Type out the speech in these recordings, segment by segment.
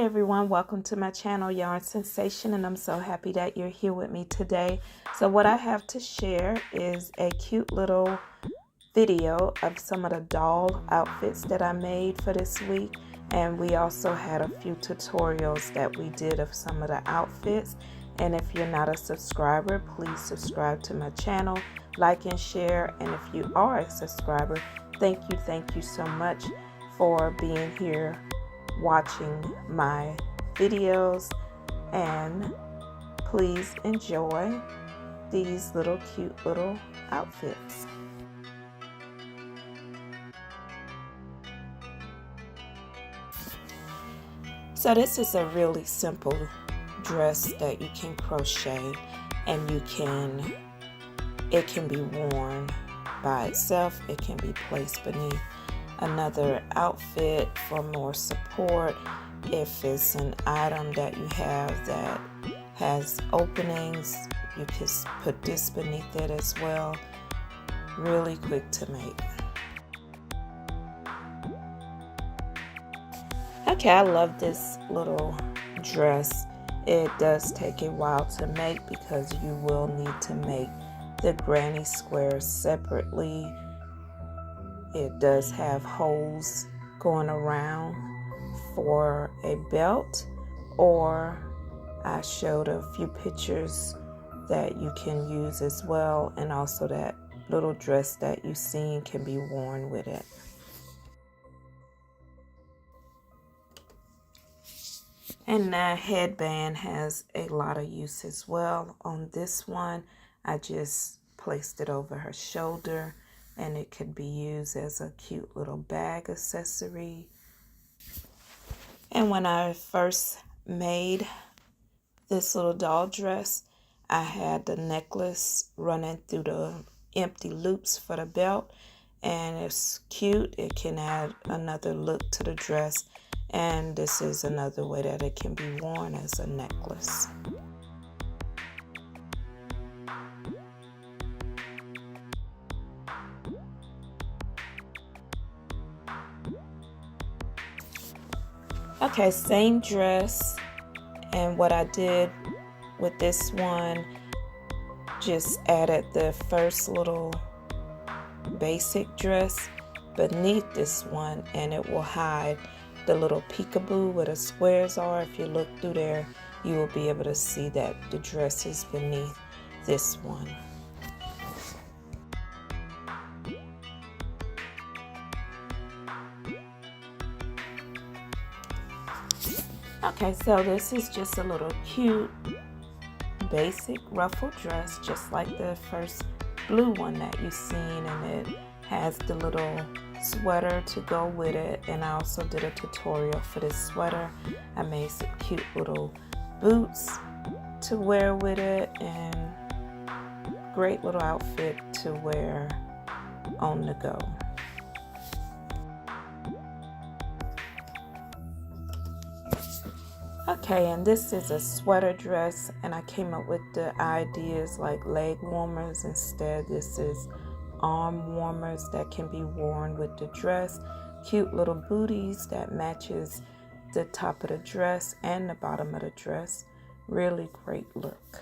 everyone, welcome to my channel Yarnsensation, and I'm so happy that you're here with me today. So what I have to share is a cute little video of some of the doll outfits that I made for this week, and we also had a few tutorials that we did of some of the outfits. And if you're not a subscriber, please subscribe to my channel, like and share. And if you are a subscriber, thank you so much for being here watching my videos, and please enjoy these cute little outfits. So this is a really simple dress that you can crochet, and it can be worn by itself. It can be placed beneath another outfit for more support. If it's an item that you have that has openings, you can put this beneath it as well. Really quick to make. Okay, I love this little dress. It does take a while to make because you will need to make the granny squares separately. It does have holes going around for a belt, or I showed a few pictures that you can use as well, and also that little dress that you've seen can be worn with it. And that headband has a lot of use as well. On this one, I just placed it over her shoulder, and it could be used as a cute little bag accessory. And when I first made this little doll dress, I had the necklace running through the empty loops for the belt, and it's cute. It can add another look to the dress, and this is another way that it can be worn as a necklace. Okay, same dress, and what I did with this one, just added the first little basic dress beneath this one, and it will hide the little peekaboo where the squares are. If you look through there, you will be able to see that the dress is beneath this one. Okay, so this is just a little cute basic ruffled dress, just like the first blue one that you've seen, and it has the little sweater to go with it. And I also did a tutorial for this sweater. I made some cute little boots to wear with it, and great little outfit to wear on the go. Okay, and this is a sweater dress, and I came up with the ideas like leg warmers instead. This is arm warmers that can be worn with the dress. Cute little booties that matches the top of the dress and the bottom of the dress. Really great look.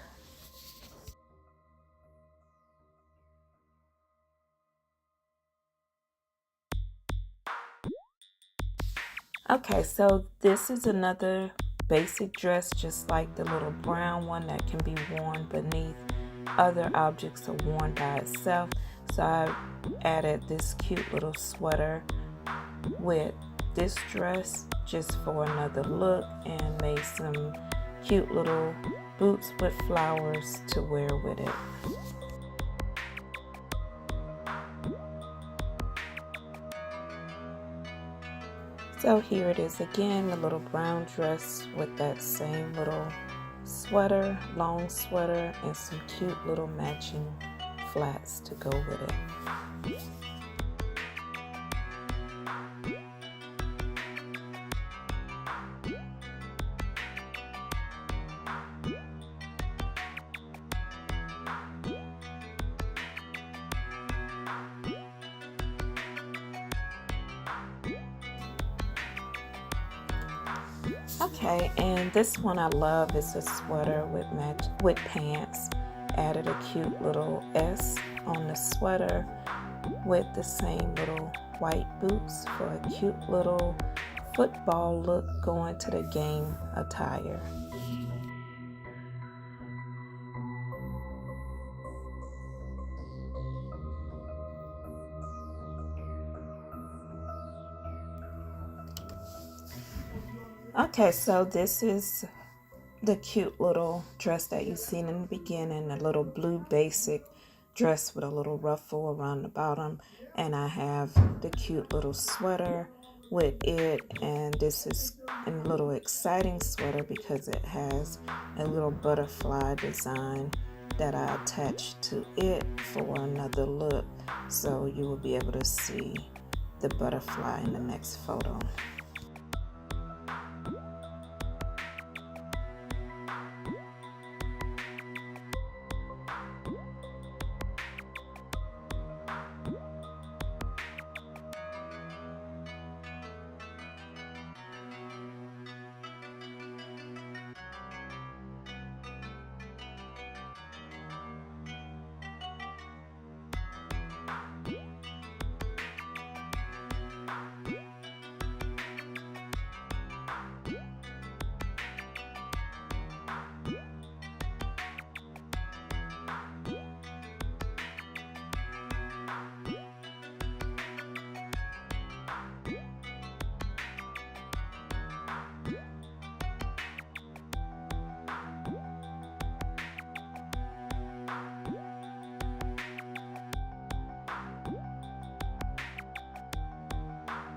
Okay, so this is another basic dress, just like the little brown one, that can be worn beneath other objects or worn by itself. So I added this cute little sweater with this dress just for another look, and made some cute little boots with flowers to wear with it. So here it is again, the little brown dress with that same little sweater, long sweater, and some cute little matching flats to go with it. Okay, and this one I love is a sweater with pants. Added a cute little S on the sweater with the same little white boots for a cute little football look going to the game attire. Okay, so this is the cute little dress that you've seen in the beginning, a little blue basic dress with a little ruffle around the bottom, and I have the cute little sweater with it, and this is a little exciting sweater because it has a little butterfly design that I attached to it for another look, so you will be able to see the butterfly in the next photo.